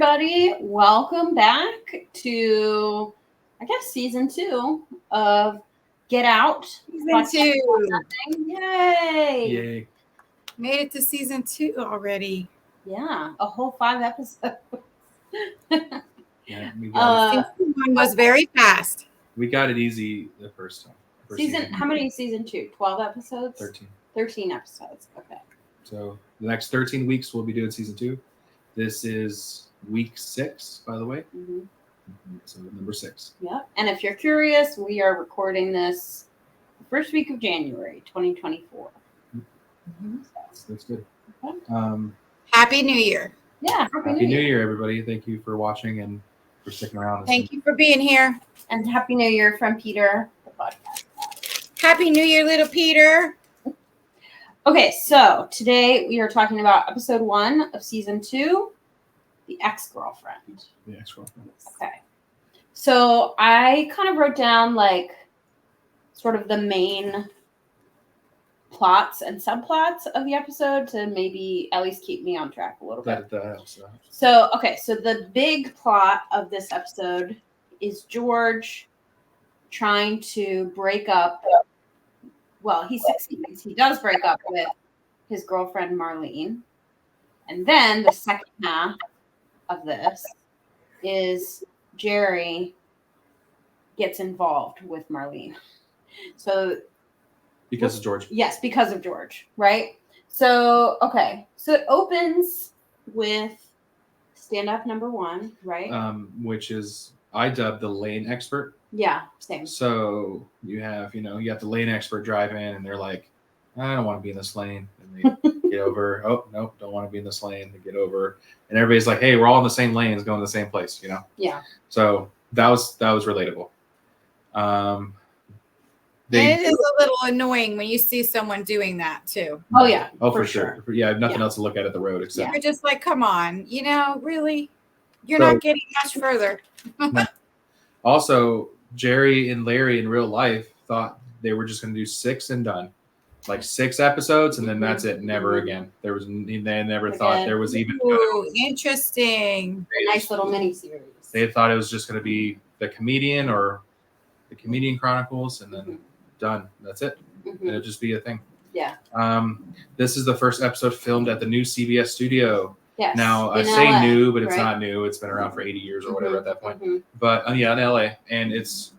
everybody. Welcome back to, I guess, season 2 of Get Out. Season 2. Yay! Yay. Made it to season 2 already. Yeah, a whole 5 episodes. Yeah, we got it. Season 1 was very fast. We got it easy the first time. How many season 2? 12 episodes? 13. 13 episodes. Okay. So the next 13 weeks we'll be doing season 2. This is week 6, by the way. Mm-hmm. So number 6. Yep. And if you're curious, we are recording this the first week of January, 2024. Mm-hmm. That's good. Okay. Happy New Year. Yeah. Happy New Year, everybody. Thank you for watching and for sticking around. Thank you for being here. And Happy New Year from Peter, the podcast. Happy New Year, little Peter. Okay, so today we are talking about episode 1 of season 2, The Ex-Girlfriend. The Ex-Girlfriend. Okay. So I kind of wrote down like sort of the main plots and subplots of the episode to maybe at least keep me on track a little bit. That helps. So the big plot of this episode is George trying to break up. Well, he succeeds. He does break up with his girlfriend, Marlene. And then the second half of this is Jerry gets involved with Marlene. So Because of George. Yes, because of George, right? So, okay. So it opens with stand-up number 1, right? Which is, I dubbed the lane expert. Yeah, same. So you have the lane expert drive in and they're like, I don't want to be in this lane. And they get over. Oh, nope, don't want to be in this lane. They get over. And everybody's like, hey, we're all in the same lanes going to the same place, Yeah. So that was relatable. And it is a little annoying when you see someone doing that too. Oh, yeah. Oh, for sure. Yeah, I have nothing else to look at the road except. You're just like, come on, really? You're not getting much further. Also, Jerry and Larry in real life thought they were just going to do 6 and done. Like 6 episodes, and then that's it. Never again. They never thought there was even. Ooh, interesting. A nice little mini series. They thought it was just going to be the comedian or the Comedian Chronicles, and then done. That's it. Mm-hmm. And it'll just be a thing. Yeah. This is the first episode filmed at the new CBS studio. Yes. Now I in say LA, new, but it's right? not new. It's been around for 80 years or whatever at that point. Mm-hmm. But yeah, in LA, and it's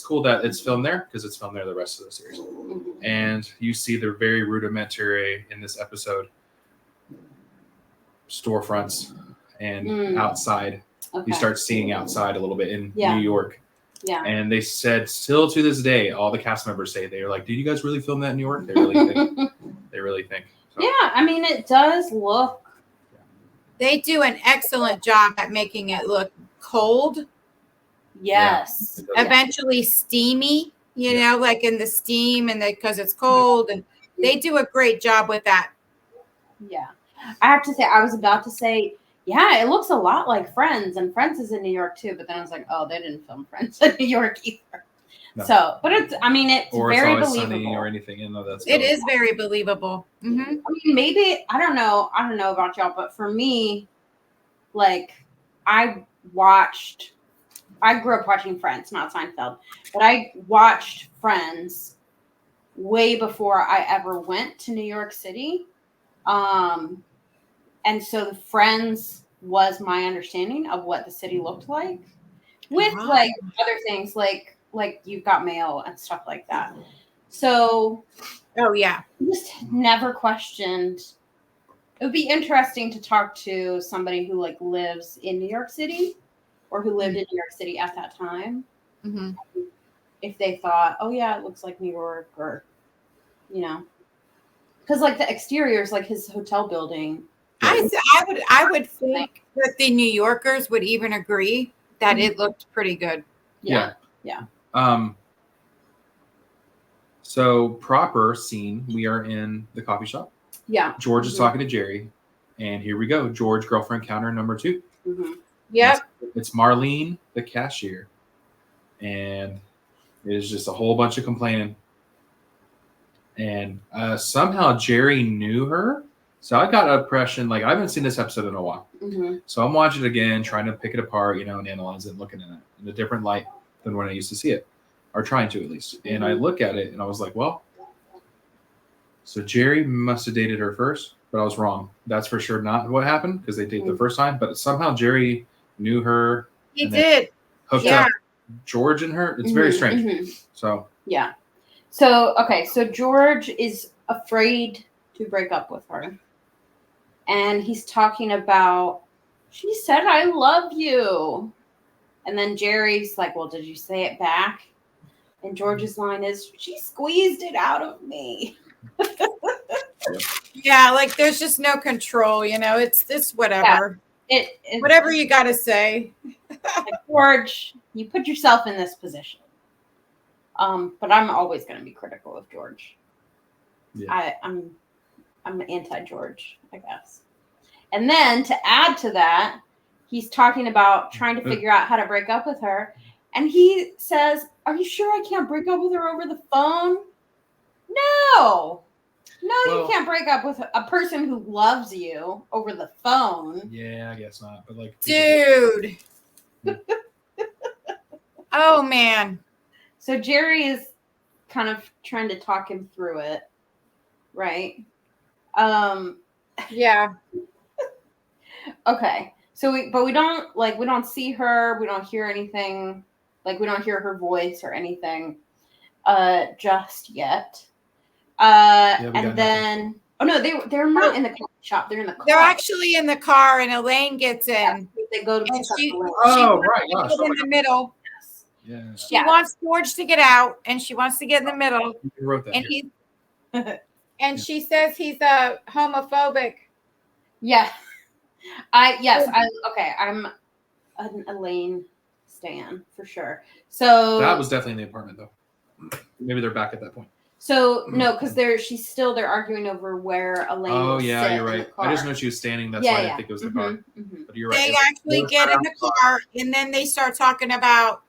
cool that it's filmed there because it's filmed there the rest of the series. Mm-hmm. And you see the very rudimentary in this episode storefronts and outside. Okay. You start seeing outside a little bit in Yeah. New York. Yeah. And they said, still to this day, all the cast members say they were like, "Did you guys really film that in New York?" They really think. They really think. So. Yeah, I mean, it does look. They do an excellent job at making it look cold. Yes. Yeah, Eventually steamy, like in the steam and because it's cold, and they do a great job with that. Yeah. I have to say, I was about to say, yeah, it looks a lot like Friends, and Friends is in New York too, but then I was like, oh, they didn't film Friends in New York either. No. So, but it's or very it's always believable. sunny or anything. That's It is very believable. Mm-hmm. I mean, maybe, I don't know about y'all, but for me, like, I grew up watching Friends, not Seinfeld, but I watched Friends way before I ever went to New York City. And so the Friends was my understanding of what the city looked like with like other things like You've Got Mail and stuff like that. So oh yeah, I just never questioned. It would be interesting to talk to somebody who like lives in New York City or who lived in New York City at that time. Mm-hmm. If they thought, oh yeah, it looks like New York, or because like the exterior is like his hotel building. I would think that the New Yorkers would even agree that it looked pretty good. Yeah. So proper scene. We are in the coffee shop. Yeah. George is talking to Jerry, and here we go. George, girlfriend counter number 2. Mm-hmm. Yep. It's Marlene, the cashier, and it is just a whole bunch of complaining. And somehow Jerry knew her. So I got an impression, like I haven't seen this episode in a while. Mm-hmm. So I'm watching it again, trying to pick it apart, and analyze it and looking at it in a different light than when I used to see it, or trying to at least. And I look at it and I was like, well, so Jerry must have dated her first, but I was wrong. That's for sure not what happened because they dated the first time, but somehow Jerry knew her. He did. Hooked up George and her. It's very strange. So yeah. So so George is afraid to break up with her. And he's talking about, she said, I love you. And then Jerry's like, well, did you say it back? And George's line is, she squeezed it out of me. Yeah, like there's just no control, it's whatever. Yeah. Whatever you got to say. Like, George, you put yourself in this position. But I'm always going to be critical of George. Yeah. I'm anti-George, I guess. And then to add to that, he's talking about trying to figure out how to break up with her. And he says, are you sure I can't break up with her over the phone? No, you can't break up with a person who loves you over the phone. Yeah, I guess not. But like, dude. Oh, man. So Jerry is kind of trying to talk him through it. Right. Yeah. Okay. So we don't see her, we don't hear anything, like we don't hear her voice or anything just yet. And then they're not in the coffee shop, they're in the car. They're actually in the car and Elaine gets in. They go to she in the middle. Yeah. She wants George to get out and she wants to get in the middle. You wrote that and here. And she says he's homophobic. Yeah. I'm an Elaine stan for sure. So that was definitely in the apartment though. Maybe they're back at that point. So no, because they're arguing over where Elaine. Oh will yeah, sit you're in right. the car. I just know she was standing. That's why I didn't think it was the car. But you're right. They actually get in the car and then they start talking about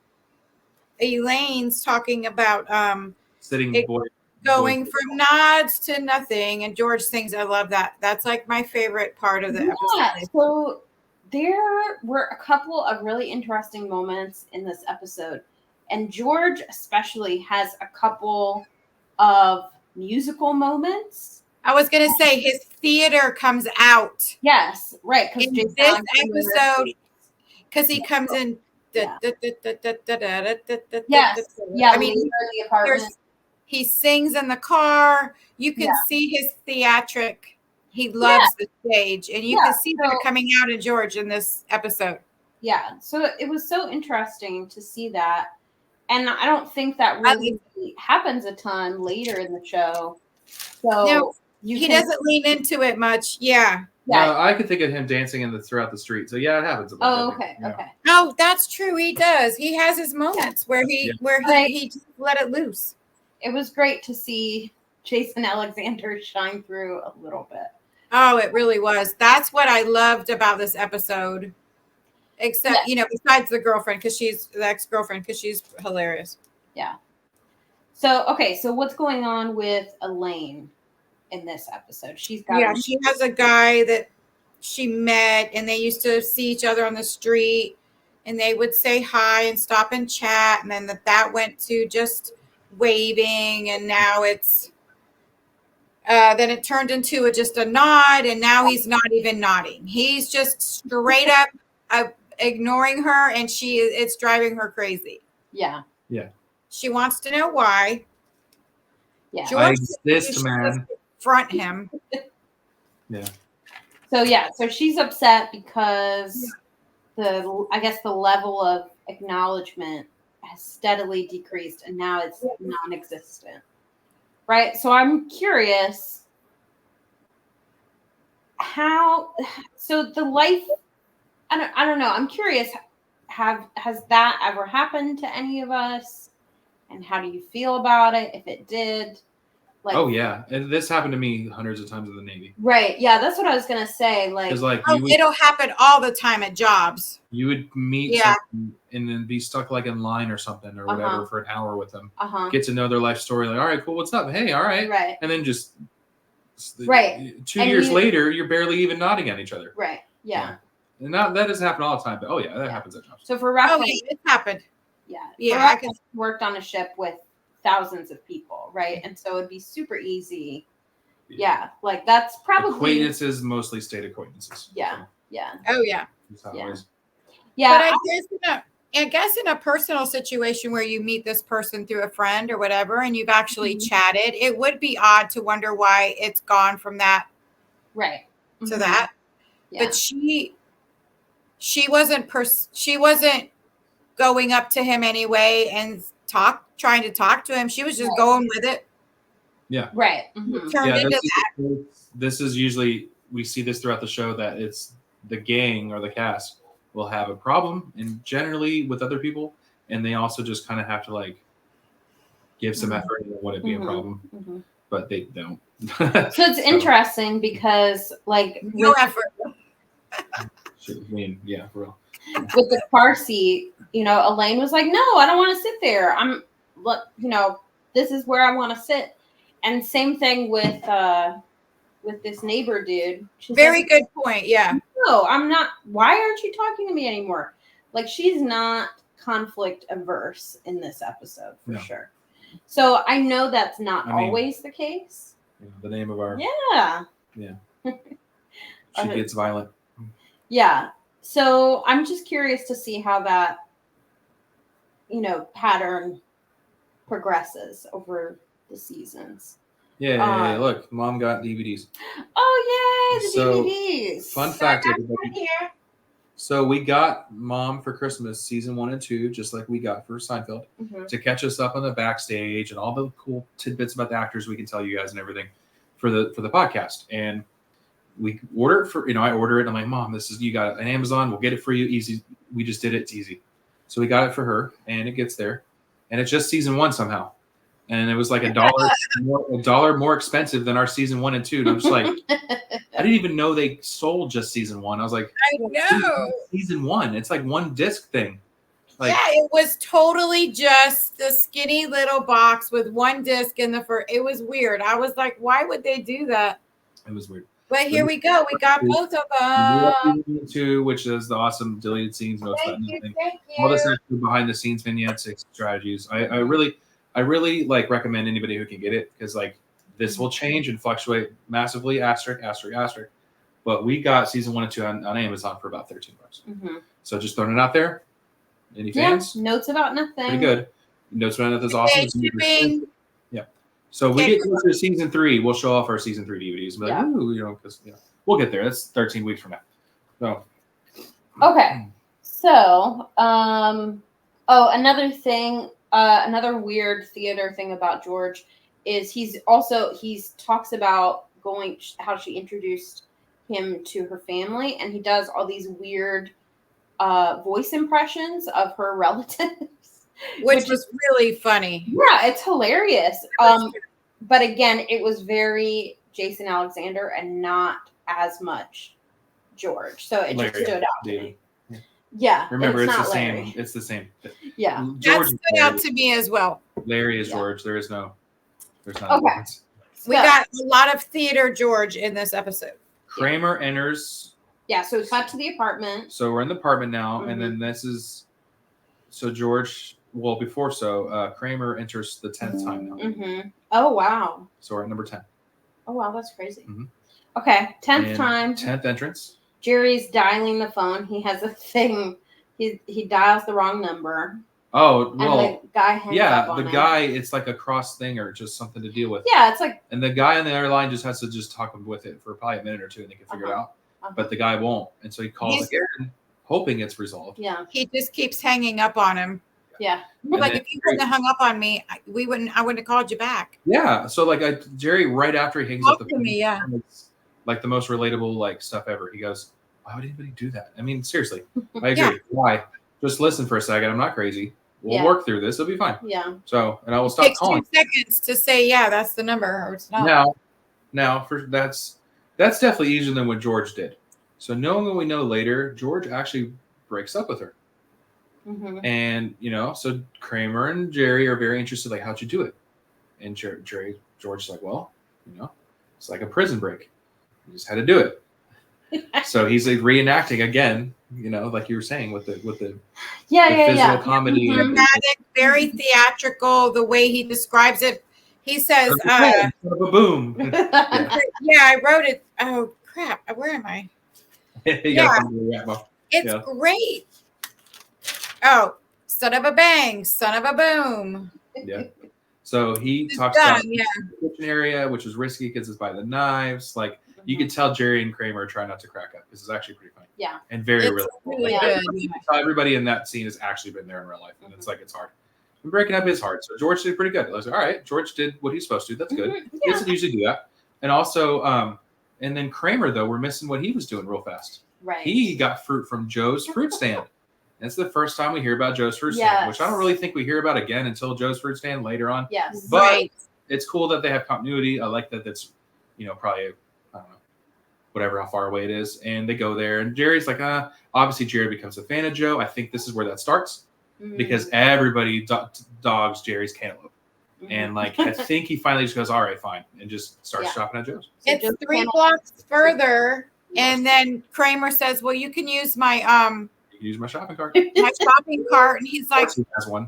Elaine's talking about sitting going from nods to nothing, and George sings, I love that. That's like my favorite part of the episode. So there were a couple of really interesting moments in this episode, and George especially has a couple of musical moments. I was going to say his theater comes out. Yes, right. In this episode, because he comes in. Yes. Yeah. I mean, the apartment. He sings in the car. You can see his theatric. He loves the stage, and you can see that coming out of George in this episode. Yeah, so it was so interesting to see that, and I don't think that really happens a ton later in the show. So he doesn't lean into it much. Yeah. No, I could think of him dancing throughout the street. So yeah, it happens. Okay. Oh, that's true. He does. He has his moments where he just let it loose. It was great to see Jason Alexander shine through a little bit. Oh, it really was. That's what I loved about this episode. Except, besides the girlfriend, because she's the ex-girlfriend, because she's hilarious. Yeah. So what's going on with Elaine in this episode? She has a guy that she met, and they used to see each other on the street, and they would say hi and stop and chat, and then that went to just waving, and now it's then it turned into just a nod, and now he's not even nodding. He's just straight up ignoring her, and it's driving her crazy. Yeah. She wants to know why. Yeah. George man. Front him. Yeah. So she's upset because the level of acknowledgement has steadily decreased, and now it's non-existent. Right? So I'm curious the life, I don't know. I'm curious, has that ever happened to any of us? And how do you feel about it if it did? Oh yeah, and this happened to me hundreds of times in the Navy. Right? Yeah, that's what I was gonna say. It'll happen all the time at jobs. You would meet someone and then be stuck like in line or something or whatever for an hour with them. Get to know their life story. Like, all right, cool, what's up? Hey, all right. Right. And then just Right. 2 And years later, you're barely even nodding at each other. Right. Yeah. And that doesn't happen all the time, but that happens at times. So for reference, it happened. Yeah. Yeah. I worked on a ship with thousands of people, right? And so it'd be super easy. Yeah. Like that's probably acquaintances, mostly state acquaintances. Yeah. Yeah. Oh yeah. Yeah. But I guess in a personal situation where you meet this person through a friend or whatever, and you've actually chatted, it would be odd to wonder why it's gone from that to that. Yeah. But she wasn't going up to him anyway and trying to talk to him. She was just going with it. Yeah. Right. This is usually, we see this throughout the show, that it's the gang or the cast will have a problem, and generally with other people, and they also just kind of have to like give some effort and it wouldn't be a problem, but they don't. So it's interesting because like no effort. I mean, yeah, for real. With the car seat, Elaine was like, "No, I don't want to sit there. This is where I want to sit." And same thing with this neighbor dude. She's Very good point. Yeah. No, I'm not. Why aren't you talking to me anymore? Like, she's not conflict averse in this episode for sure. So I know that's not always the case. The name of our she gets violent. Yeah. So I'm just curious to see how that pattern progresses over the seasons. Yeah, look, Mom got DVDs. Oh, yay, the DVDs. Fun fact, everybody. So we got Mom for Christmas season 1 and 2, just like we got for Seinfeld, to catch us up on the backstage and all the cool tidbits about the actors we can tell you guys and everything for the podcast. And we order it for, I order it. I'm like, Mom, you got it on Amazon. We'll get it for you. Easy. We just did it. It's easy. So we got it for her, and it gets there, and it's just season 1 somehow. And it was like $1 more expensive than our season 1 and 2. And I'm just like, I didn't even know they sold just season 1. I was like, I know season 1. It's like one disc thing. Like, yeah, it was totally just the skinny little box with one disc in the first. It was weird. I was like, why would they do that? It was weird. But here we go. We got both of them. Which is the awesome deleted scenes, notes about nothing. Thank you. All this extra behind the scenes vignettes, strategies. I really like recommend anybody who can get it, because like this will change and fluctuate massively. Asterisk. But we got season 1 and 2 on Amazon for about $13. So just throwing it out there. Any fans? Notes about nothing. Pretty good. Notes about nothing is awesome. Yeah. So we get closer to season 3. We'll show off our season 3 DVDs. And be like, ooh, because we'll get there. That's 13 weeks from now. So. Okay. So, another thing. Another weird theater thing about George is he talks about how she introduced him to her family, and he does all these weird voice impressions of her relatives, which was really funny. Yeah, it's hilarious. But again, it was very Jason Alexander and not as much George, so it just stood out to me. Yeah. Remember, it's the same. It's the same. Yeah. George that stood out to me as well. Larry is George. There's not. Okay. We got a lot of theater George in this episode. Kramer enters. Yeah. So we cut to the apartment. So we're in the apartment now, and then this is. So George. Well, before Kramer enters the 10th time now. Oh wow. So we're at number 10. Oh wow, that's crazy. Okay, 10th time. 10th entrance. Jerry's dialing the phone. He has a thing. He dials the wrong number. Oh, well. And the guy hangs up on the him. guy, it's like a cross thing or just something to deal with. Yeah, it's like. And the guy on the other line just has to talk with it for probably a minute or two, and they can figure it out. But the guy won't. And so he calls again, hoping it's resolved. Yeah. He just keeps hanging up on him. Yeah. Like, if you wouldn't have hung up on me, I wouldn't have called you back. Yeah. So like Jerry, right after he hangs up the phone, it's like the most relatable stuff ever. He goes, "Why would anybody do that? I mean, seriously, I agree. Why? Just listen for a second. I'm not crazy. We'll work through this. It'll be fine." Yeah. So, and I will stop calling. 2 seconds to say, yeah, that's the number, or it's not. Now, that's definitely easier than what George did. So, knowing what we know later, George actually breaks up with her. And so Kramer and Jerry are very interested. Like, how'd you do it? And George's like, well, It's like a prison break. You just had to do it. So he's like reenacting again, like you were saying with the physical comedy. Dramatic, very theatrical, the way he describes it. He says, boom. Yeah, I wrote it. Oh, crap. Where am I? It's great. Oh, son of a bang, son of a boom. Yeah. So he talks about the kitchen area, which is risky because it's by the knives. Like, you could tell Jerry and Kramer try not to crack up because it's actually pretty funny. Yeah. And very real. Really good. Everybody in that scene has actually been there in real life. And it's like, it's hard. And breaking up is hard. So George did pretty good. I was like, all right, George did what he's supposed to. That's good. He doesn't usually do that. And also, and then Kramer, though, we're missing what he was doing real fast. Right. He got fruit from Joe's fruit stand. And it's the first time we hear about Joe's fruit stand, which I don't really think we hear about again until Joe's fruit stand later on. Yes. But it's cool that they have continuity. I like that that's, probably, I don't know, whatever, how far away it is. And they go there. And Jerry's like, obviously Jerry becomes a fan of Joe. I think this is where that starts because everybody dogs Jerry's cantaloupe. And like, I think he finally just goes, all right, fine. And just starts shopping at Joe's. It's 3 blocks further. And then Kramer says, well, you can use my, use my shopping cart. My shopping cart. And he's like, he has one.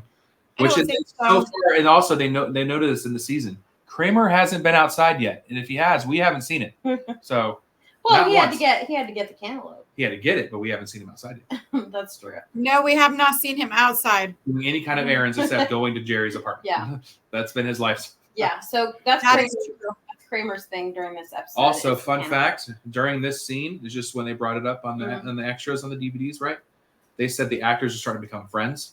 Which is so far, and also they noted this in the season. Kramer hasn't been outside yet, and if he has, we haven't seen it. So, he had to get the cantaloupe. He had to get it, but we haven't seen him outside yet. That's true. No, we have not seen him outside doing any kind of errands except going to Jerry's apartment. Yeah, that's been his life. Yeah, so that's Kramer's thing during this episode. Also, fun fact: during this scene, it's just when they brought it up on the extras on the DVDs, right? They said the actors are starting to become friends.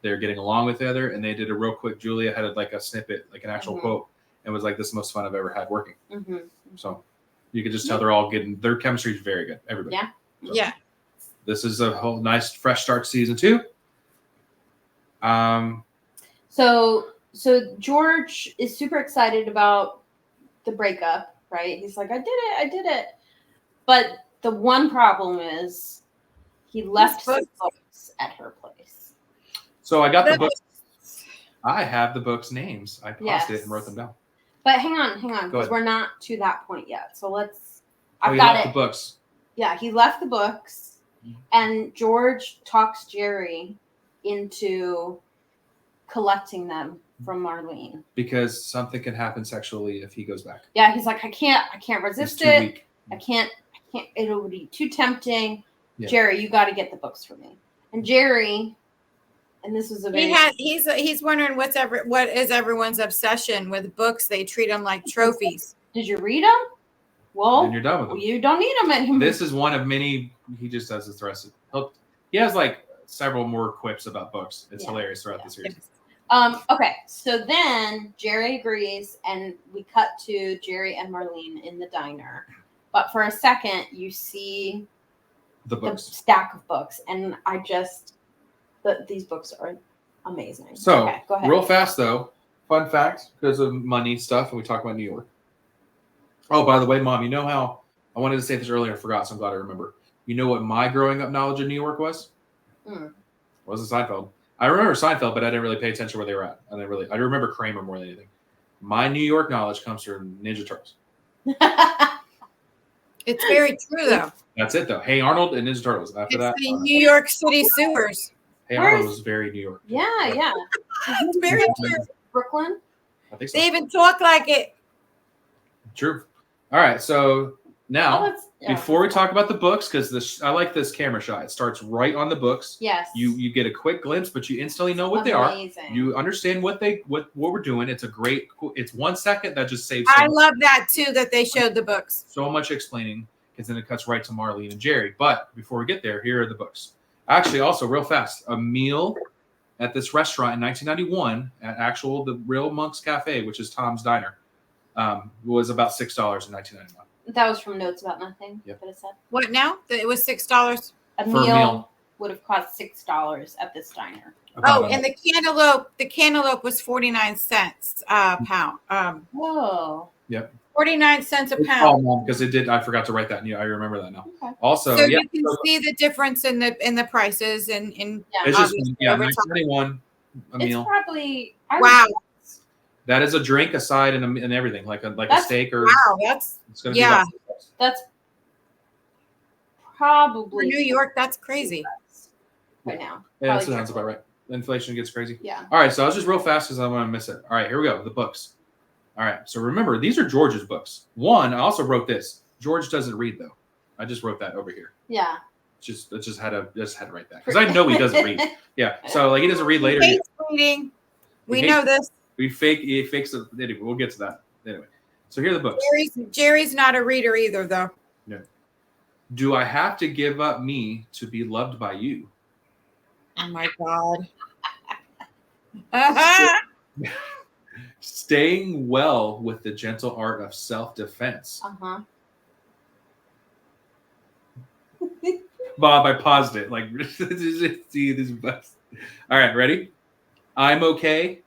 They're getting along with each other, and they did a real quick. Julia had like a snippet, like an actual quote, and was like, "This is the most fun I've ever had working." So you could just tell they're all getting their chemistry is very good. Everybody, so, This is a whole nice fresh start to season 2. So George is super excited about the breakup, right? He's like, I did it. But the one problem is he left his books at her place. So I got the books. I have the books' names. I paused it and wrote them down. But hang on, because we're not to that point yet. So I've got the books. Yeah, he left the books, and George talks Jerry into collecting them from Marlene because something can happen sexually if he goes back. Yeah, he's like, I can't resist it. Weak. I can't. It'll be too tempting. Yeah. Jerry, you got to get the books for me. And Jerry, and this was a very he's wondering what is everyone's obsession with books. They treat them like trophies. Did you read them? Well, and you're done with them. You don't need them anymore. This is one of many. He just does this the rest of. He has like several more quips about books. It's hilarious throughout the series. Okay, so then Jerry agrees, and we cut to Jerry and Marlene in the diner. But for a second, you see the stack of books, and these books are amazing. So, okay, go ahead. Real fast though, fun fact, because of money stuff, and we talk about New York. Oh, by the way, Mom, you know how I wanted to say this earlier, I forgot, so I'm glad I remember. You know what my growing up knowledge of New York was? Wasn't Seinfeld. I remember Seinfeld, but I didn't really pay attention where they were at. I remember Kramer more than anything. My New York knowledge comes from Ninja Turtles. It's very true, though. That's it, though. Hey Arnold and Ninja Turtles. After that, the New York City sewers. Hey Arnold was very New York. Yeah. It's very true. Brooklyn. I think so. They even talk like it. True. All right, so now before we talk about the books, because I like this camera shot. It starts right on the books. Yes. You get a quick glimpse, but you instantly know what they are. You understand what we're doing. It's 1 second that just saves. I love that too, that they showed the books. So much explaining, because then it cuts right to Marlene and Jerry. But before we get there, here are the books. Actually, also real fast, a meal at this restaurant in 1991 at the Real Monk's Cafe, which is Tom's Diner, was about $6 in 1991. That was from Notes About Nothing. Yep. That it said. What now? It was $6. A meal would have cost $6 at this diner. And the cantaloupe was 49 cents a pound. Whoa. Yep. 49 cents a pound. Because it did. I forgot to write that. I remember that now. Okay. Also, so you can see the difference in the prices and it's just 1991 a meal. It's probably wow. That is a drink, a side, and everything, like a steak or. Wow, that's It's gonna yeah. be That's For probably New York, that's crazy. right now. Yeah, that Probably sounds about right. Inflation gets crazy. Yeah. All right, so I'll just real fast because I want to miss it. All right, here we go. The books. All right, so remember these are George's books. One, I also wrote this. George doesn't read though. I just wrote that over here. Yeah. Just had to write that because I know he doesn't read. Yeah, so like he doesn't read later. He hates reading. We know this. He fakes it. Anyway, we'll get to that. Anyway, so here are the books. Jerry's not a reader either, though. Yeah. Do I have to give up me to be loved by you? Oh my God. Uh-huh. Staying well with the gentle art of self-defense. Uh-huh. Bob, I paused it. Like, see this bus. All right, ready? I'm okay.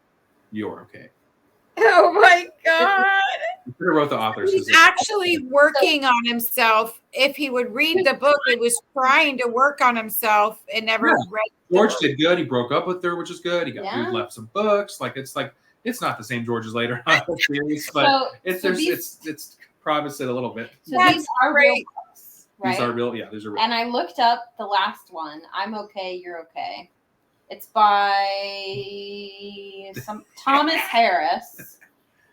You're okay. Oh my God. You could have wrote the authors. He's actually working on himself. If he would read the book, he was trying to work on himself and never read. George did good. He broke up with her, which is good. He left some books. It's not the same George as later on in the series, but it's promised it a little bit. So these are real books, right? These are real. Yeah, these are real. And I looked up the last one. I'm okay. You're okay. It's by some Thomas Harris.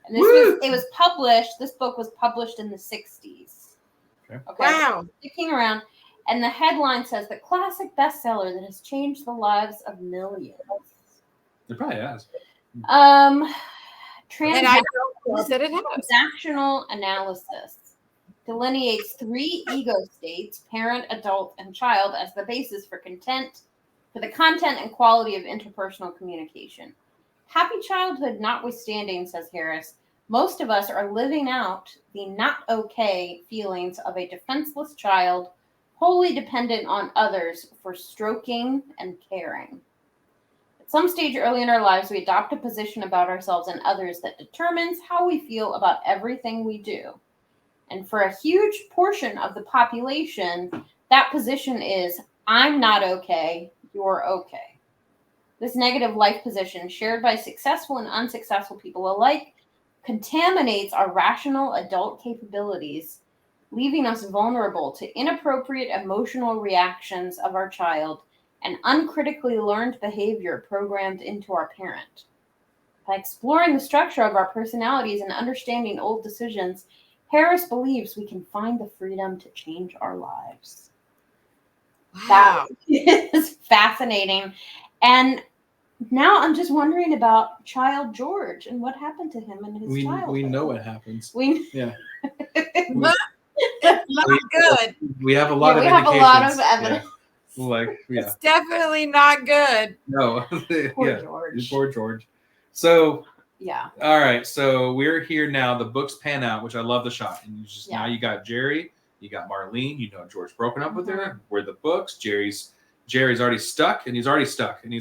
And it was published. This book was published in the 60s. Okay. Wow. Sticking around. And the headline says the classic bestseller that has changed the lives of millions. It probably has. Transactional analysis delineates 3 ego states, parent, adult, and child, as the basis for the content and quality of interpersonal communication. Happy childhood notwithstanding, says Harris, most of us are living out the not okay feelings of a defenseless child, wholly dependent on others for stroking and caring. At some stage early in our lives, we adopt a position about ourselves and others that determines how we feel about everything we do. And for a huge portion of the population, that position is, I'm not okay, you're okay. This negative life position, shared by successful and unsuccessful people alike, contaminates our rational adult capabilities, leaving us vulnerable to inappropriate emotional reactions of our child and uncritically learned behavior programmed into our parent. By exploring the structure of our personalities and understanding old decisions, Harris believes we can find the freedom to change our lives. Wow. That is fascinating. And now I'm just wondering about child George and what happened to him in his childhood. We know what happens. Yeah. Not good. We have a lot of indications. We have a lot of evidence. Yeah. It's definitely not good. No. Poor George. Poor George. So yeah. All right. So we're here now. The books pan out, which I love the shot. And now you got Jerry, you got Marlene, you know George broken up with her. Where the books, Jerry's already stuck, and he's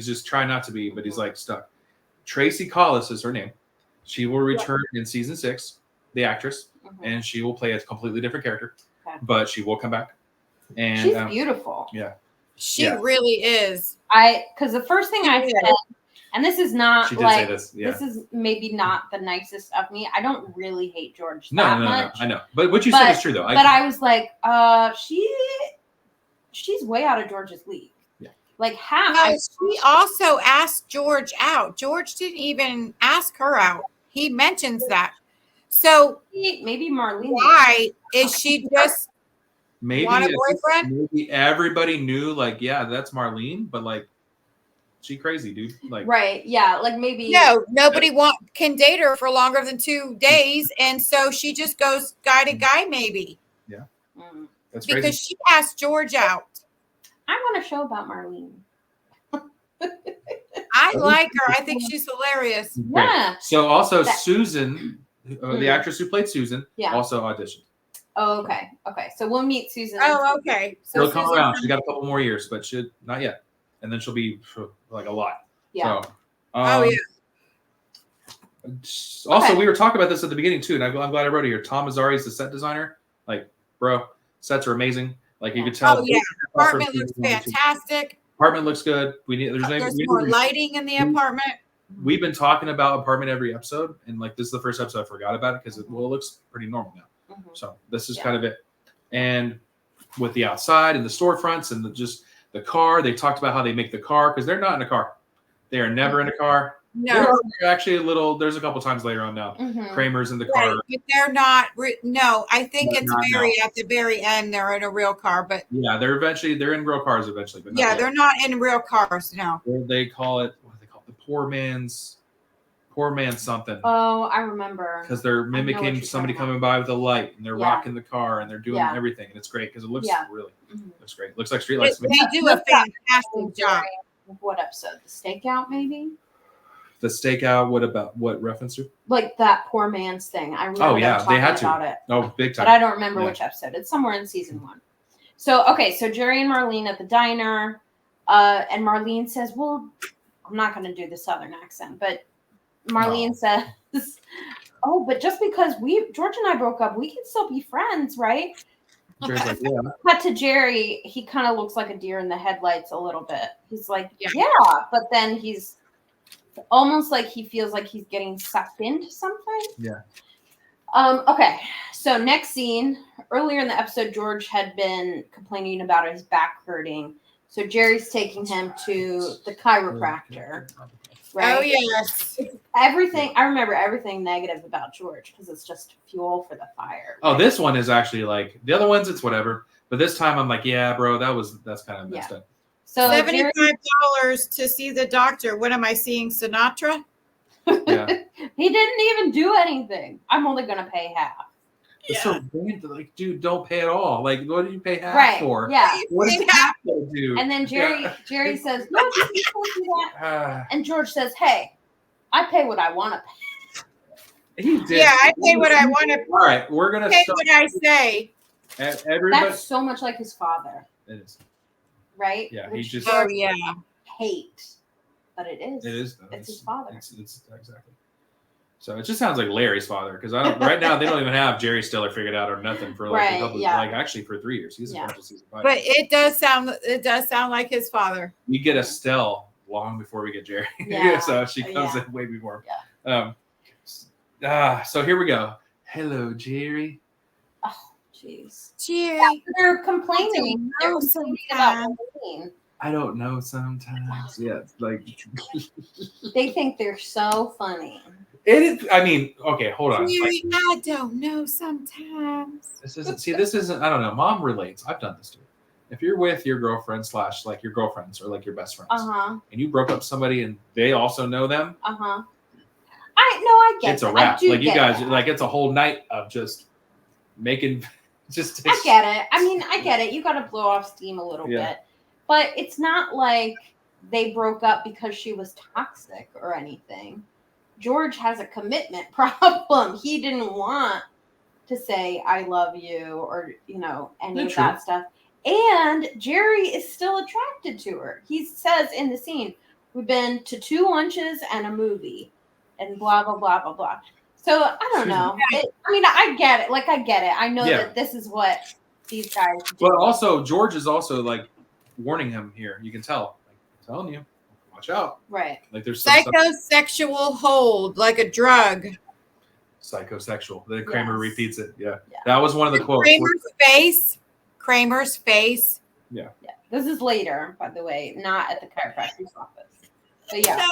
just trying not to be, but he's like stuck. Tracy Collis is her name. She will return in season 6, the actress, and she will play a completely different character, but she will come back. And she's beautiful. Yeah. She really is. Because the first thing I said, and this is not she did say this. Yeah. This is maybe not the nicest of me. I don't really hate George No, much. I know. But what you said is true, though. But I was like, she's way out of George's league. Yeah. Like how? No, she also asked George out. George didn't even ask her out. He mentions that. So maybe Marlene. Why is she just want a boyfriend? Maybe everybody knew, like, yeah, that's Marlene, but like, she crazy, dude. Like, right? Yeah, like maybe nobody can date her for longer than 2 days, and so she just goes guy to guy, maybe. Yeah, that's crazy. Because she asked George out. I want a show about Marlene. I like her. I think she's hilarious. Yeah. So also Susan, the actress who played Susan, also auditioned. Oh, okay. Okay. So we'll meet Susan. Oh, okay. So she'll come around. She's got a couple more years, but not yet. And then she'll be like a lot. Yeah. So, Also, we were talking about this at the beginning too, and I'm glad I wrote it here. Tom Azzari is the set designer. Like, bro, sets are amazing. Like you could tell. Oh yeah, apartment looks fantastic. Apartment looks good. There's more lighting in the apartment. we've been talking about apartment every episode, and like this is the first episode I forgot about it because it looks pretty normal now. So this is kind of it. And with the outside and the storefronts and just the car, they talked about how they make the car because they're not in a car. They are never in a car. No, they're actually a little. There's a couple times later on now. Kramer's in the car, but they're not. No, I think it's at the very end. They're in a real car, but yeah, they're in real cars eventually. But they're not in real cars. No, they call it. What do they call it? The poor man's something. Oh, I remember. Because they're mimicking somebody coming by with a light, and they're rocking the car, and they're doing everything, and it's great because it looks really looks great. Looks like streetlights. They do a fantastic job. What episode? The stakeout, maybe. The stakeout. What reference to? Like that poor man's thing. I remember. They had to. About it. Oh, big time. But I don't remember which episode. It's somewhere in season 1. So so Jerry and Marlene at the diner, and Marlene says, "Well, I'm not going to do the Southern accent," but Marlene says, "Oh, but just because George and I broke up, we can still be friends, right?" Jerry's like, "Yeah." Cut to Jerry. He kind of looks like a deer in the headlights a little bit. He's like, "Yeah," but then he's almost like he feels like he's getting sucked into something. Yeah. Okay. So next scene. Earlier in the episode, George had been complaining about his back hurting. So Jerry's taking him to the chiropractor. Right? Oh yes. Everything. I remember everything negative about George because it's just fuel for the fire. Right? Oh, this one is actually like the other ones. It's whatever. But this time I'm like, yeah, bro, that's kind of messed up. So $75 to see the doctor. What am I seeing? Sinatra? Yeah. He didn't even do anything. I'm only gonna pay half. It's so bad. Like, dude, don't pay at all. Like, what do you pay half for? Yeah. What does half do? And then Jerry says, "No, just do that." And George says, "Hey, I pay what I want to pay." He did. Yeah, I pay what I want to pay. All right, we're gonna pay what I say. Everybody. That's so much like his father. It is. Right? Yeah, Which he just. Oh yeah. Hate, but it is. It is. It's his father. It's exactly. So it just sounds like Larry's father because right now they don't even have Jerry Stiller figured out or nothing for like a couple, like actually for 3 years. He's until season 5. But it does sound like his father. We get Estelle long before we get Jerry. Yeah. So she comes in way before. Yeah. So here we go. Hello, Jerry. Oh, jeez. Jerry. Yeah, they're complaining. They're complaining about Marlene. I don't know sometimes. Yeah, like they think they're so funny. It is. I mean, okay, hold on. Jerry, I don't know sometimes. This isn't. I don't know. Mom relates. I've done this too. If you're with your girlfriend / like your girlfriends or like your best friends, and you broke up with somebody and they also know them, I get it's a wrap. Like you guys, like it's a whole night of just making. I get it. I mean, I get it. You got to blow off steam a little bit, but it's not like they broke up because she was toxic or anything. George has a commitment problem. He didn't want to say I love you or any of that stuff. And Jerry is still attracted to her. He says in the scene, "We've been to 2 lunches and a movie," and blah blah blah blah blah. So I don't know. I get it. Like I get it. I know that this is what these guys do. But also, George is also like warning him here. You can tell. Like, I'm telling you, watch out. Right. Like there's psychosexual hold, like a drug. Psychosexual. Then Kramer repeats it. Yeah. That was one of the quotes. Kramer's face. Yeah. Yeah. This is later, by the way, not at the chiropractor's office. But yeah.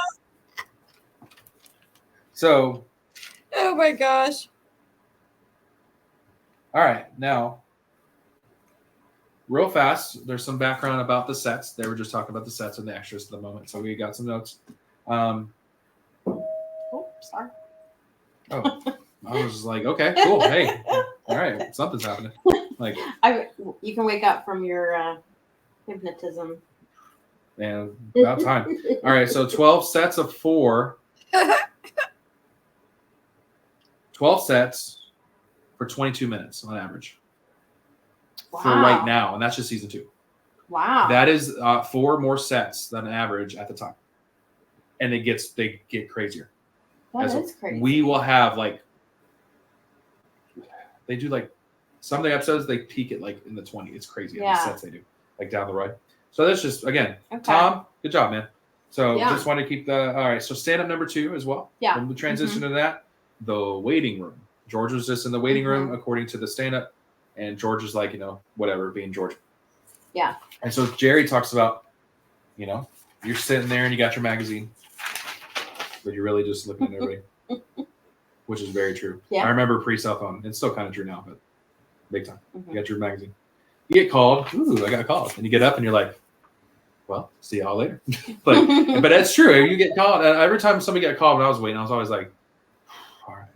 So. Oh my gosh. All right. Now, real fast, there's some background about the sets. They were just talking about the sets and the extras at the moment. So we got some notes. Oh, sorry. Oh, I was like, okay, cool. Hey, all right, something's happening. Like, you can wake up from your hypnotism. And about time. All right, so 12 sets of 4. 12 sets for 22 minutes on average. Wow. For right now, and that's just season 2. Wow. That is 4 more sets than average at the time. And they get crazier. That is crazy. We will have they do some of the episodes they peak at in the 20. It's crazy how many sets they do down the road. So that's just again, Tom, good job, man. So Yeah. just want to keep the all right. So stand up number 2 as well. Yeah. We'll transition to that. The waiting room. George was just in the waiting room according to the stand up, and George is like, whatever, being George. Yeah. And so Jerry talks about, you're sitting there and you got your magazine, but you're really just looking at everybody, which is very true. Yeah. I remember pre-cell phone. It's still kind of true now, but big time. You got your magazine. You get called. Ooh, I got called. And you get up and you're like, well, see y'all later. but that's true. You get called. Every time somebody got called when I was waiting, I was always like, all right,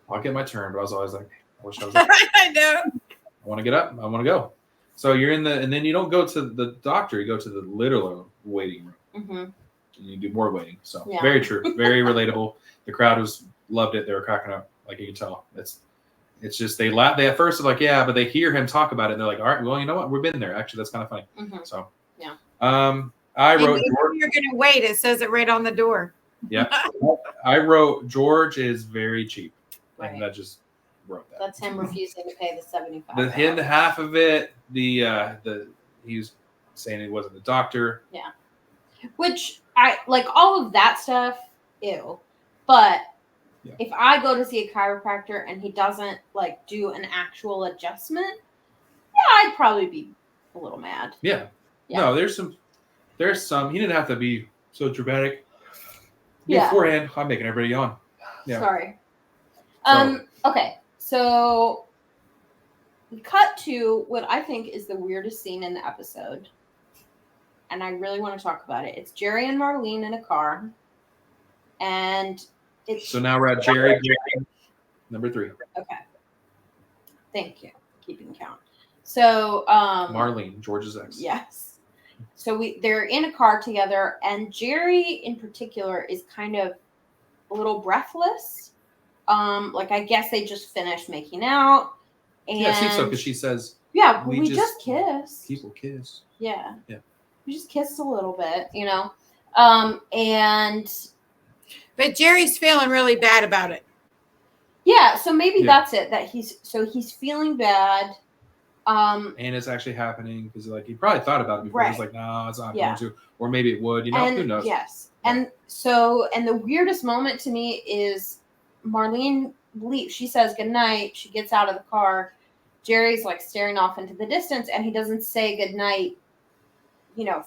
I'll get my turn. But I was always like, I wish I was like, I know. I want to get up. I want to go. So you're in and then you don't go to the doctor. You go to the literal waiting room. And you do more waiting. So very true. Very relatable. The crowd loved it. They were cracking up. Like you can tell. It's just they laugh. They at first are like, yeah, but they hear him talk about it. And they're like, all right, well, you know what? We've been there. Actually, that's kind of funny. So, yeah. I wrote George. You're going to wait. It says it right on the door. Yeah. I wrote George is very cheap. Right. And I just wrote that. That's him refusing to pay the $75. The him half of it. He was saying he wasn't a doctor. Yeah. Which I like all of that stuff. Ew. But if I go to see a chiropractor and he doesn't like do an actual adjustment, I'd probably be a little mad. Yeah. No, there's some. He didn't have to be so dramatic. Beforehand, I'm making everybody yawn. Yeah. Sorry. Okay. So we cut to what I think is the weirdest scene in the episode. And I really want to talk about it. It's Jerry and Marlene in a car. And it's so now we're at Jerry number 3. Okay. Thank you. Keeping count. So Marlene, George's ex. Yes. So they're in a car together, and Jerry in particular is kind of a little breathless. Like I guess they just finished making out. And yeah, it seems so because she says, yeah, we just kissed. People kiss. Yeah. Yeah. We just kissed a little bit, and but Jerry's feeling really bad about it. Yeah, so maybe that's it. That he's feeling bad. And it's actually happening because he probably thought about it before. Right. He's like, no, it's not going to, or maybe it would. Who knows? Yes, and the weirdest moment to me is Marlene leaves. She says goodnight. She gets out of the car. Jerry's like staring off into the distance, and he doesn't say goodnight.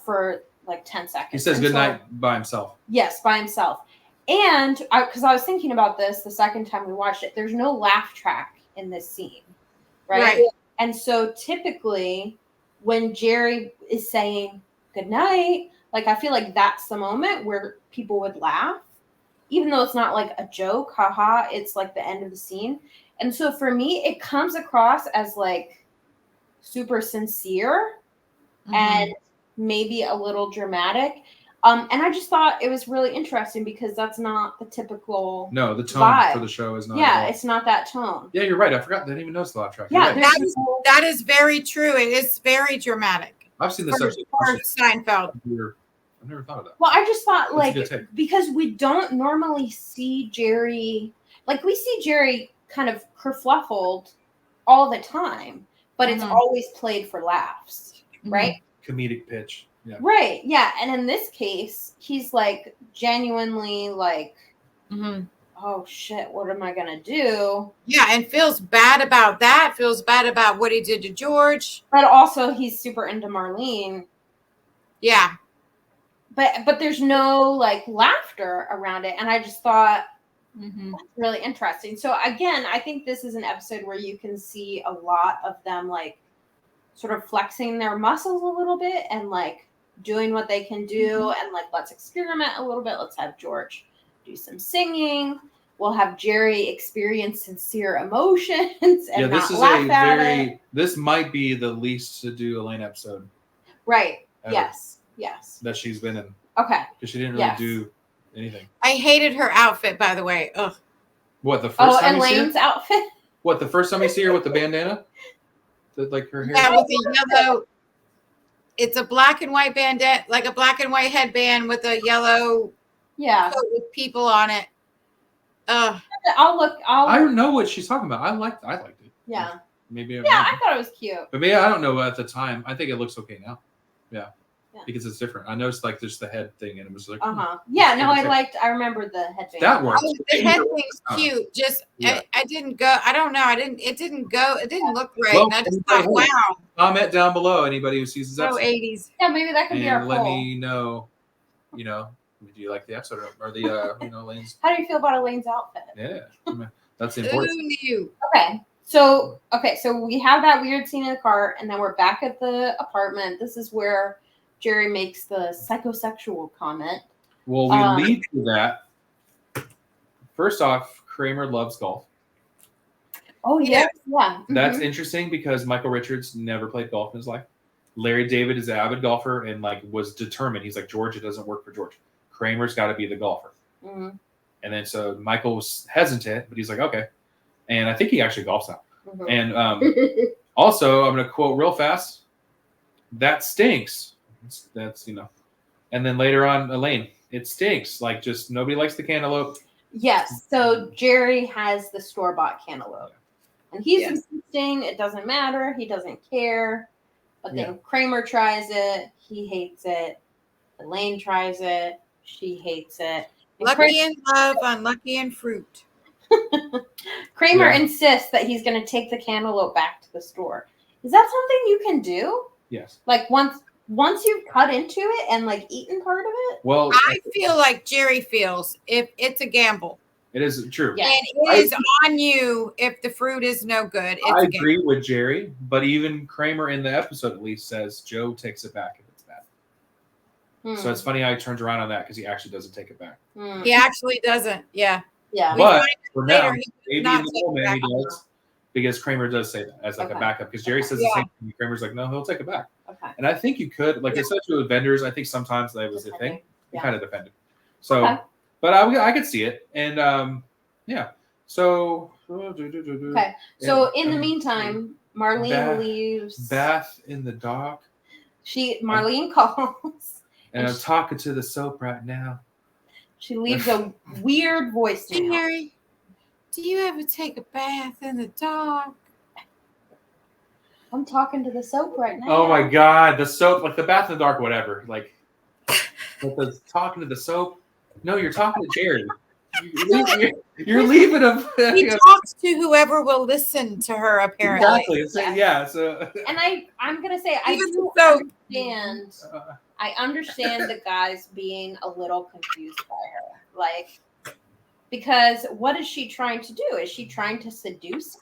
For like 10 seconds. He says goodnight by himself. Yes, by himself. And because I was thinking about this the second time we watched it, there's no laugh track in this scene, right? And so typically when Jerry is saying goodnight, like I feel like that's the moment where people would laugh, even though it's not like a joke, haha, it's like the end of the scene. And so for me, it comes across as like super sincere and maybe a little dramatic. And I just thought it was really interesting because that's not the typical the tone vibe for the show is not. Yeah, it's not that tone. Yeah, you're right. I forgot. I didn't even notice the laugh track. Yeah, right. that is very true. It is very dramatic. I've seen this episode. For Seinfeld. I've never thought of that. Well, I just thought because we don't normally see Jerry, like we see Jerry kind of kerfluffled all the time, but it's always played for laughs, right? Comedic pitch. Yeah. Right. Yeah. And in this case, he's like genuinely like, oh shit, what am I going to do? Yeah. And feels bad about that. Feels bad about what he did to George. But also he's super into Marlene. Yeah. But there's no like laughter around it. And I just thought that's really interesting. So again, I think this is an episode where you can see a lot of them like sort of flexing their muscles a little bit and like doing what they can do and like let's experiment a little bit. Let's have George do some singing. We'll have Jerry experience sincere emotions and not laugh at it. This might be the least to do Elaine episode. Right. Ever. Yes. That she's been in. Okay. Because she didn't really do anything. I hated her outfit, by the way. Ugh. What, the first time Elaine's you see her? Outfit? What, the first time you see her with the bandana? Like her hair? Yeah, with the yellow. It's a black and white bandana, like a black and white headband with a yellow coat with people on it. I don't know what she's talking about. I liked it. Yeah. Maybe. I thought it was cute. But maybe I don't know at the time. I think it looks okay now. Yeah. because it's different. I noticed like just the head thing, and it was like, Yeah, no, I remember the head thing. That works. Oh, the head thing's cute. Just I didn't go. I don't know. It didn't go. It didn't look right. Well, and I just thought, wow. Comment down below, anybody who sees this episode. 80s. Yeah, maybe that could be our And let poll. me know. Do you like the episode or the Elaine's? How do you feel about Elaine's outfit? Yeah, that's important. Who knew? Okay, so we have that weird scene in the car, and then we're back at the apartment. This is where Jerry makes the psychosexual comment. Well, we lead to that. First off, Kramer loves golf. Oh yeah. That's interesting because Michael Richards never played golf in his life. Larry David is an avid golfer and like was determined. He's like, George, it doesn't work for George. Kramer's got to be the golfer. Mm-hmm. And then so Michael was hesitant, but he's like, okay. And I think he actually golfs now. Mm-hmm. And also, I'm going to quote real fast. That stinks. That's And then later on, Elaine, it stinks. Like just nobody likes the cantaloupe. Yes. So Jerry has the store-bought cantaloupe. And he's insisting it doesn't matter. He doesn't care. But then Kramer tries it. He hates it. Elaine tries it. She hates it. And Lucky in love, unlucky in fruit. Kramer insists that he's going to take the cantaloupe back to the store. Is that something you can do? Yes. Like once you've cut into it and like eaten part of it? Well, I feel like Jerry feels if it's a gamble. It is true. Yeah. And it is on you if the fruit is no good. It's I agree with Jerry, but even Kramer in the episode at least says Joe takes it back if it's bad. So it's funny how he turns around on that because he actually doesn't take it back. He actually doesn't. Yeah. Yeah. But for now, he maybe in the moment he does because Kramer does say that as like a backup because Jerry says the same thing. Kramer's like, no, he'll take it back. Okay. And I think you could, like, especially with vendors, I think sometimes that was the thing. You kind of defended. So, but I could see it. And so. Okay. So in the meantime, Marlene leaves. Bath in the dock. Marlene calls. And I'm talking to the soap right now. She leaves a weird voicemail. Jerry, do you ever take a bath in the dark? I'm talking to the soap right now. Oh my God, the soap, like the bath in the dark, whatever. Like talking to the soap. No, you're talking to Jerry. You're leaving him. He talks to whoever will listen to her, apparently. Exactly. Yeah. So. And I'm gonna say I understand the guys being a little confused by her, like, because what is she trying to do? Is she trying to seduce him?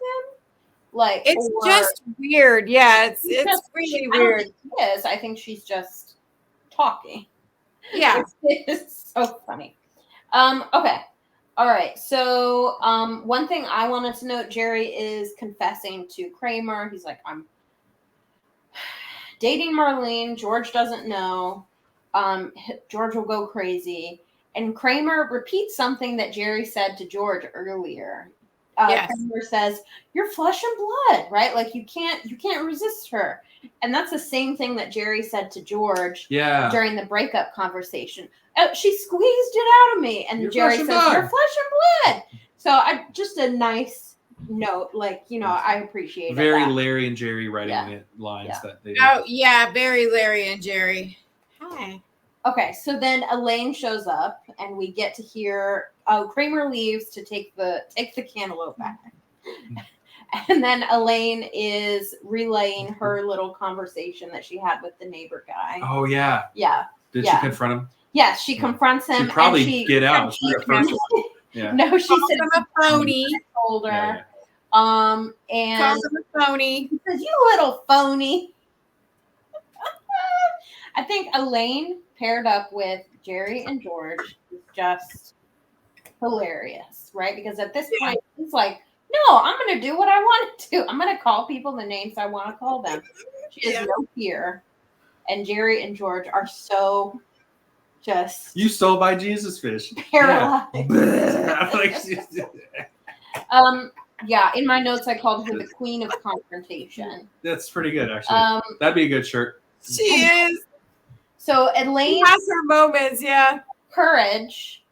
Like, it's just weird. Yeah, it's really weird. It is. I think she's just talking. Yeah, it's so funny. Okay. All right. So, one thing I wanted to note, Jerry is confessing to Kramer. He's like, I'm dating Marlene. George doesn't know. George will go crazy. And Kramer repeats something that Jerry said to George earlier. Kramer says, "You're flesh and blood, right? Like you can't resist her." And that's the same thing that Jerry said to George during the breakup conversation. Oh, she squeezed it out of me. And Jerry says, "You're flesh and blood." So just a nice note, like, I appreciate it. Very Larry and Jerry writing lines that they. Oh yeah, very Larry and Jerry. Hi. Okay, so then Elaine shows up, and we get to hear. Kramer leaves to take the cantaloupe back, and then Elaine is relaying her little conversation that she had with the neighbor guy. Oh yeah. Yeah. Did she confront him? Yes, she confronts him. She'd probably get out. Yeah. No, she said him a phony. Told her. Yeah. And calls him a phony. He says, "You little phony." I think Elaine paired up with Jerry and George is just hilarious, right? Because at this point, it's like, no, I'm going to do what I want to do. I'm going to call people the names I want to call them. She has no fear. And Jerry and George are so just... You stole my Jesus fish. Paralyzed. Yeah. In my notes, I called her the queen of confrontation. That's pretty good, actually. That'd be a good shirt. She is. So Elaine has her moments, courage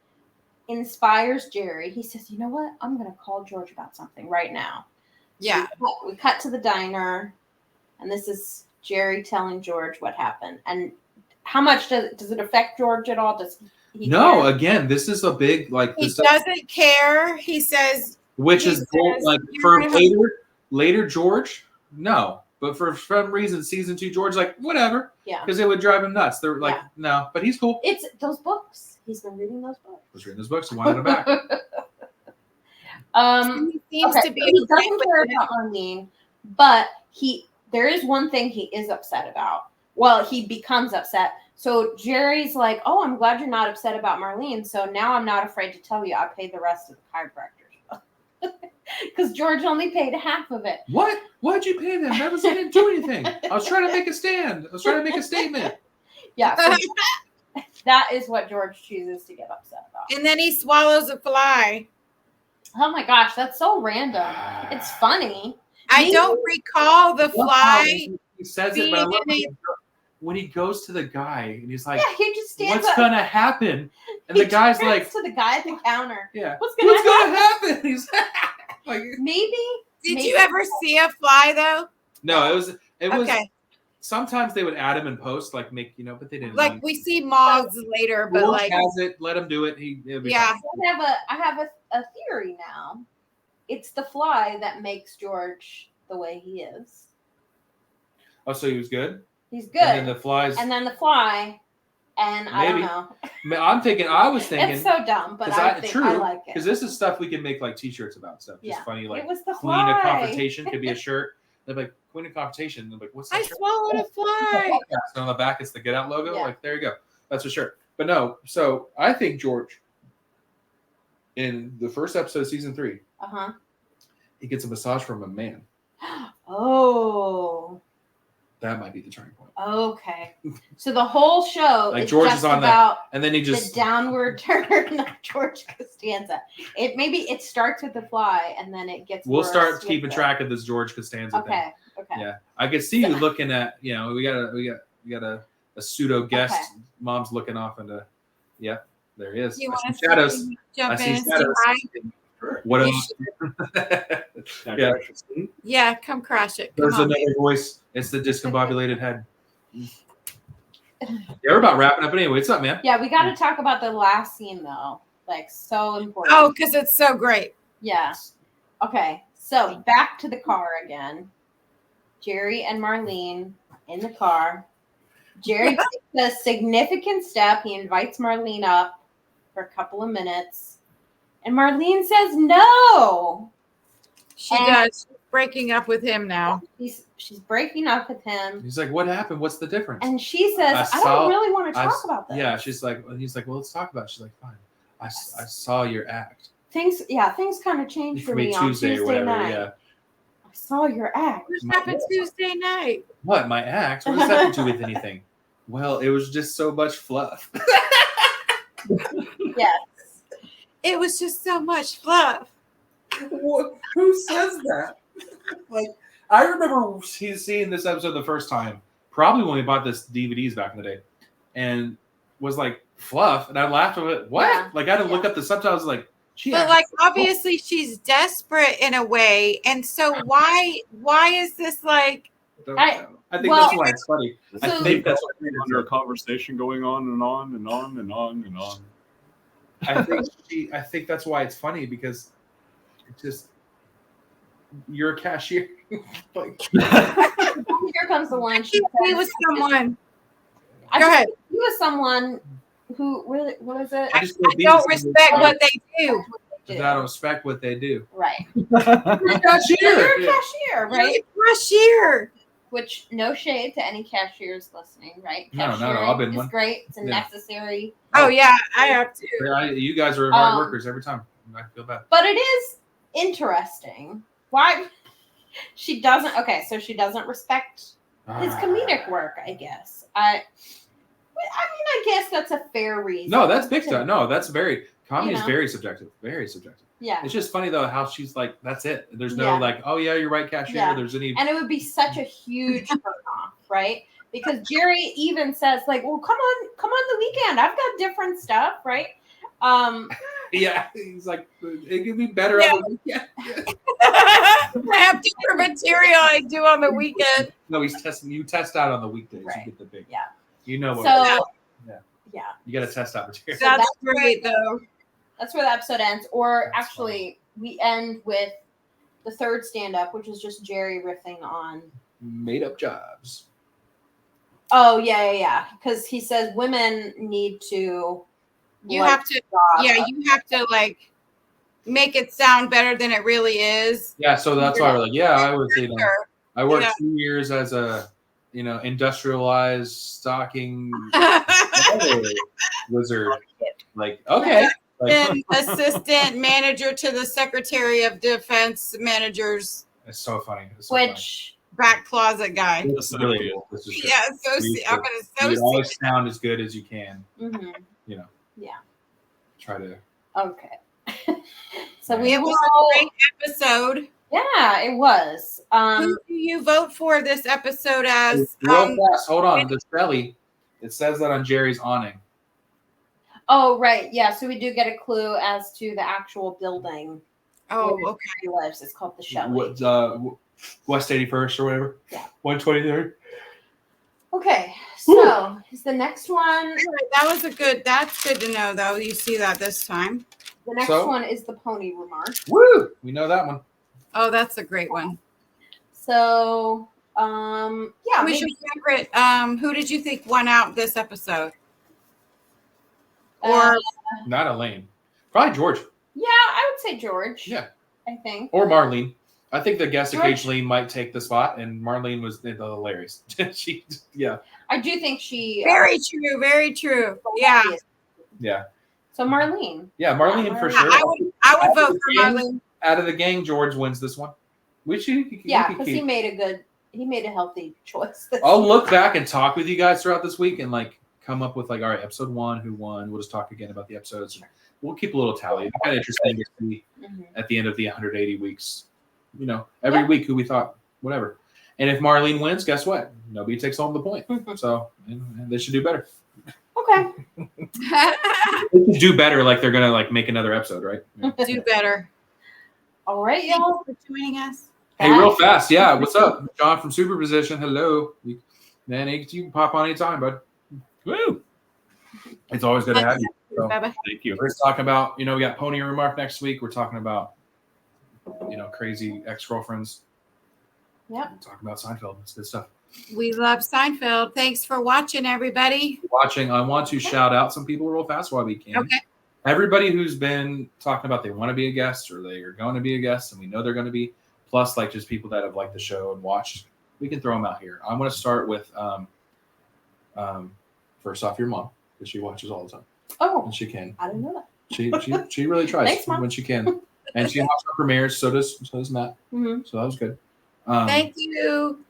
inspires Jerry. He says, "You know what? I'm going to call George about something right now." Yeah. So we cut to the diner, and this is Jerry telling George what happened. And how much does it affect George at all? Does he No, care? again, this is a big like He this, doesn't care. He says, which he is says, like "You're for gonna have later George, no, but for some reason season 2 George like whatever, Yeah. because it would drive him nuts. They're like Yeah. no, but he's cool. It's those books. He's been reading those books. He's reading his books. He wanted them back. He seems Okay, to be so he okay doesn't with care it. about Marlene, but there is one thing he is upset about. Well, he becomes upset. So Jerry's like, "Oh, I'm glad you're not upset about Marlene. So now I'm not afraid to tell you I paid the rest of the chiropractor's because George only paid half of it." What? Why'd you pay them? That was I didn't do anything. I was trying to make a stand. I was trying to make a statement. Yeah, so that is what George chooses to get upset about. And then he swallows a fly. Oh my gosh, that's so random. It's funny. I don't recall the fly. He says it, but I love being when he goes to the guy and he's like, Yeah, he just stands "What's up. gonna happen?" And He the guy's turns like, to the guy at the counter. "Yeah, What's gonna happen?" He's like, Maybe. Did you ever see a fly though? "No, it was." Okay. Sometimes they would add him in post, like make but they didn't. Like we see moths later, but George like has it. Let him do it. It'll be Yeah. fine. I have a theory now. It's the fly that makes George the way he is. Oh, so he was good. He's good. And then the flies. And then the fly, and I don't Maybe. know. I was thinking. It's so dumb, but True, I like it. Because this is stuff we can make like T-shirts about stuff. Just Yeah. funny, like It was the Queen fly. of Confrontation could be a shirt. They're like Queen of Confrontation. They're like, what's that I shirt? swallowed a fly. So on the back, it's the Get Out logo. Yeah. Like there you go. That's a shirt. But no. So I think George, in the first episode of season 3, he gets a massage from a man. Oh. That might be the turning point. Okay. So the whole show Like is George just is on about And then he just the downward turn of George Costanza. It starts with the fly and then it gets. We'll worse start with keeping the- track of this George Costanza thing. Okay. Yeah, I could see you looking at. We got a pseudo guest. Okay. Mom's looking off into. Yeah, there he is. You I want see to shadows. jump I in see and say shadows. hi? What You else? Yeah. Yeah, come crash it. Come There's on. another voice. It's the discombobulated head. Yeah, we're about wrapping up anyway. What's up, man? Yeah, we got to talk about the last scene though. Like so important. Oh, because it's so great. Yeah. Okay. So back to the car again. Jerry and Marlene in the car. Jerry takes a significant step. He invites Marlene up for a couple of minutes. And Marlene says no. She And- does. She's breaking up with him now. She's breaking up with him. He's like, "What happened? What's the difference?" And she says, I don't really want to talk about this. Yeah, she's like, he's like, "Well, let's talk about it." She's like, "Fine. I saw your act." Things kind of changed for me on Tuesday or whatever. night. Yeah. I saw your act. What happened Tuesday night? What, my act? What does that have to do with anything? Well, it was just so much fluff. Yes. It was just so much fluff. Who says that? Like, I remember seeing this episode the first time, probably when we bought this DVDs back in the day, and was like, fluff, and I laughed at it. What? Yeah. Like, I had to look up the subtitles, like, But like obviously she's desperate in a way, and so why is this like? I think well- that's why it's funny. I So- think that's Under a conversation going on and on and on and on and on. I think that's why it's funny, because it's just you're a cashier. Like, Here comes the one. She He says, was someone. I Go just- ahead. He was someone who really, what is it? I just I don't respect what they do. I don't respect what they do. Right. You're a cashier. You're a cashier, right? Cashier. Which, no shade to any cashiers listening, right? No, Cashiering I've been is one. great. It's a Yeah. necessary. Oh yeah, I have to. You guys are hard Um, workers every time. I feel bad. But it is interesting. Why she doesn't, okay, so she doesn't respect his comedic work, I guess. I mean, I guess that's a fair reason. No, that's big time. No, that's comedy You is know. very subjective. Very subjective. Yeah. It's just funny though how she's like, that's it. There's no Yeah. like, oh yeah, you're right, cashier. Yeah. There's any And it would be such a huge turn off, right? Because Jerry even says, like, well, come on the weekend. I've got different stuff, right? Yeah. He's like, it could be better Yeah. on the weekend. I have different material I do on the weekend. No, he's testing. You test out on the weekdays. Right. You get the big. Yeah. You know what? So Yeah. You got to test out material. So That's that's great, though. that's where the episode ends. Or That's actually, we end with the third stand-up, which is just Jerry riffing on. Made up jobs. Oh yeah. Because he says women need to. You like have to, job. yeah, you have to like make it sound better than it really is. Yeah, so that's why we're like, yeah, I was, I worked Yeah. 2 years as a, industrialized stocking wizard. Like, okay. And assistant manager to the Secretary of Defense Manager's It's so funny. Which back closet guy. It's really cool. This is Yeah, so I'm gonna you always sound as good as you can. mm-hmm. Yeah. Try to. Okay. So It was a great episode. Yeah, it was. Who do you vote for this episode as? Real fast. Hold on. The Shelly. It says that on Jerry's awning. Oh, right. Yeah. So we do get a clue as to the actual building. Oh, where okay. He lives. It's called the Shelley. What, West 81st or whatever? Yeah. 123rd. Okay. So is the next one. That's good to know, though. You see that this time. The next one is the pony remark. Woo! We know that one. Oh, that's a great one. So, yeah. Who's your favorite? Who did you think won out this episode? Or Not Elaine. Probably George. Yeah, I would say George. Yeah. I think. Or Marlene. I think the guest George. occasionally might take the spot, and Marlene was hilarious. Yeah. I do think she. very true, very true. Yeah. Yeah. So Marlene. Yeah, Marlene for sure. I would vote for Marlene. Out of the gang, George wins this one. Which Yeah, because he made a healthy choice. I'll look back and talk with you guys throughout this week and come up with all right, episode 1, who won. We'll just talk again about the episodes. We'll keep a little tally. It's kind of interesting to see at the end of the 180 weeks. Every week who we thought, whatever. And if Marlene wins, guess what? Nobody takes home the point. So they should do better. Okay. They should do better, like they're gonna make another episode, right? Yeah. Do better. All right, y'all. Thank you for joining us. Hey, real fast, yeah. What's up, John from Superposition? Hello, man. You can pop on anytime, bud. Woo! It's always good to have you. So, Bye-bye. Thank you. we're just talking about, we got Pony Remark next week. We're talking about, crazy ex-girlfriends. Yep. We're talking about Seinfeld. It's good stuff. We love Seinfeld. Thanks for watching, everybody. Watching, I want to shout out some people real fast while we can. Okay. Everybody who's been talking about they want to be a guest or they are going to be a guest, and we know they're going to be, plus just people that have liked the show and watched, we can throw them out here. I'm going to start with first off, your mom, because she watches all the time. Oh, And she can. I didn't know that. She really tries. Thanks, Mom. When she can. And she watches our premieres, so does Matt. Mm-hmm. So that was good. Thank you.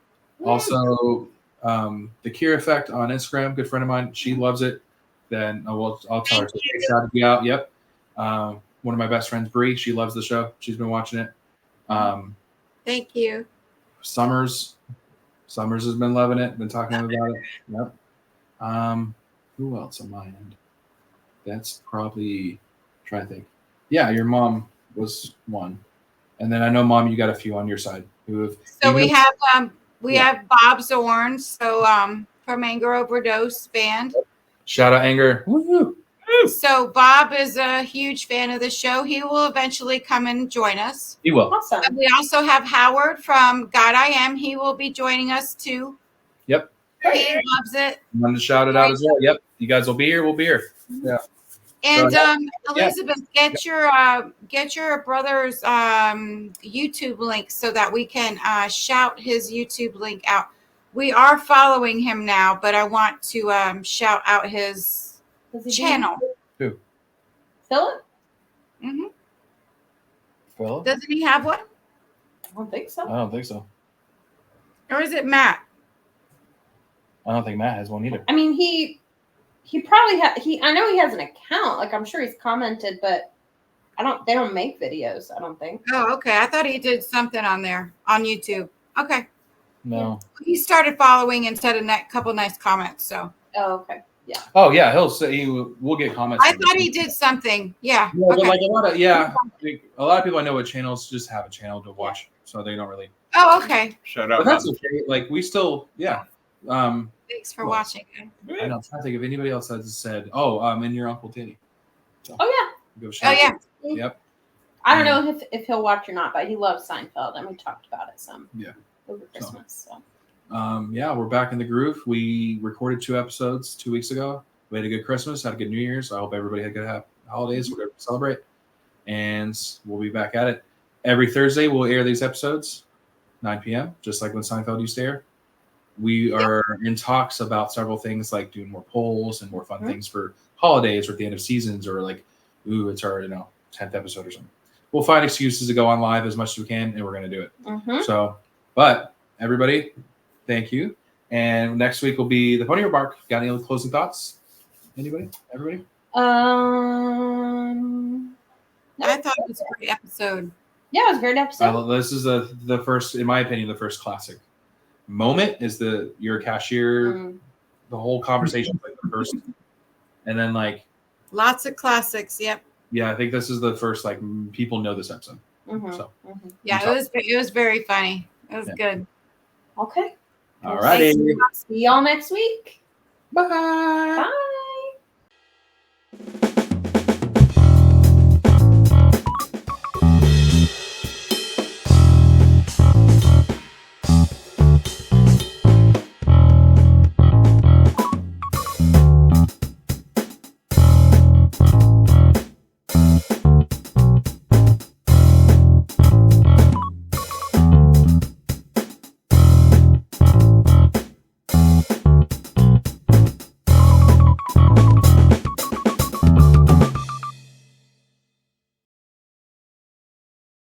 Also, the Cure Effect on Instagram, good friend of mine, she loves it. Then I'll tell her to shout me out. Yep. One of my best friends, Bree, she loves the show. She's been watching it. Thank you. Summers has been loving it. Been talking about it. Yep. Who else on my end? That's probably trying to think. Yeah, your mom was one, and then I know, Mom, you got a few on your side who have. So we have Bob Zorn, from Anger Overdose band. Shout out Anger. Woo-hoo. So Bob is a huge fan of the show. He will eventually come and join us. He will. Awesome. And we also have Howard from God I Am. He will be joining us too. Yep. He loves it. I'm going to shout it out as well. Yep. You guys will be here. We'll be here. Yeah. And Elizabeth, get your brother's YouTube link so that we can shout his YouTube link out. We are following him now, but I want to shout out his channel. Who? Philip? Mm-hmm. Philip? Doesn't he have one? I don't think so. I don't think so. Or is it Matt? I don't think Matt has one either. I mean, he probably I know he has an account. I'm sure he's commented, but they don't make videos, I don't think. Oh, okay. I thought he did something on there on YouTube. Okay. No. He started following and said a couple nice comments. So. Oh, okay. Yeah. Oh yeah, he'll say we'll get comments. I thought he did something. Yeah. Yeah, Okay. but a lot of people I know with channels just have a channel to watch, so they don't really. Oh, okay. Shout But out. that's okay. We still, yeah. Thanks for Well, watching. I know. I'm trying to think if anybody else has said, "Oh, and your Uncle Danny." So, Oh go Oh shout yeah. out. Yep. I don't know if he'll watch or not, but he loves Seinfeld, and we talked about it some. Yeah. Over Christmas. So. Yeah, we're back in the groove. We recorded 2 episodes 2 weeks ago. We had a good Christmas, had a good New Year's. I hope everybody had good holidays, whatever to celebrate. And we'll be back at it. Every Thursday, we'll air these episodes, 9 p.m., just like when Seinfeld used to air. We are in talks about several things like doing more polls and more fun things for holidays or at the end of seasons or like, it's our 10th episode or something. We'll find excuses to go on live as much as we can, and we're going to do it. So, but everybody, thank you. And next week will be the Pony Remark. Got any other closing thoughts? Anybody? Everybody? I thought it was a great episode. Yeah, it was a great episode. This is the first, in my opinion, the first classic moment is your cashier. The whole conversation, like the first, and then like lots of classics. Yep. Yeah, I think this is the first like people know this episode. So yeah, it was very funny. It was good. Okay. All righty. See y'all next week. Bye. Bye.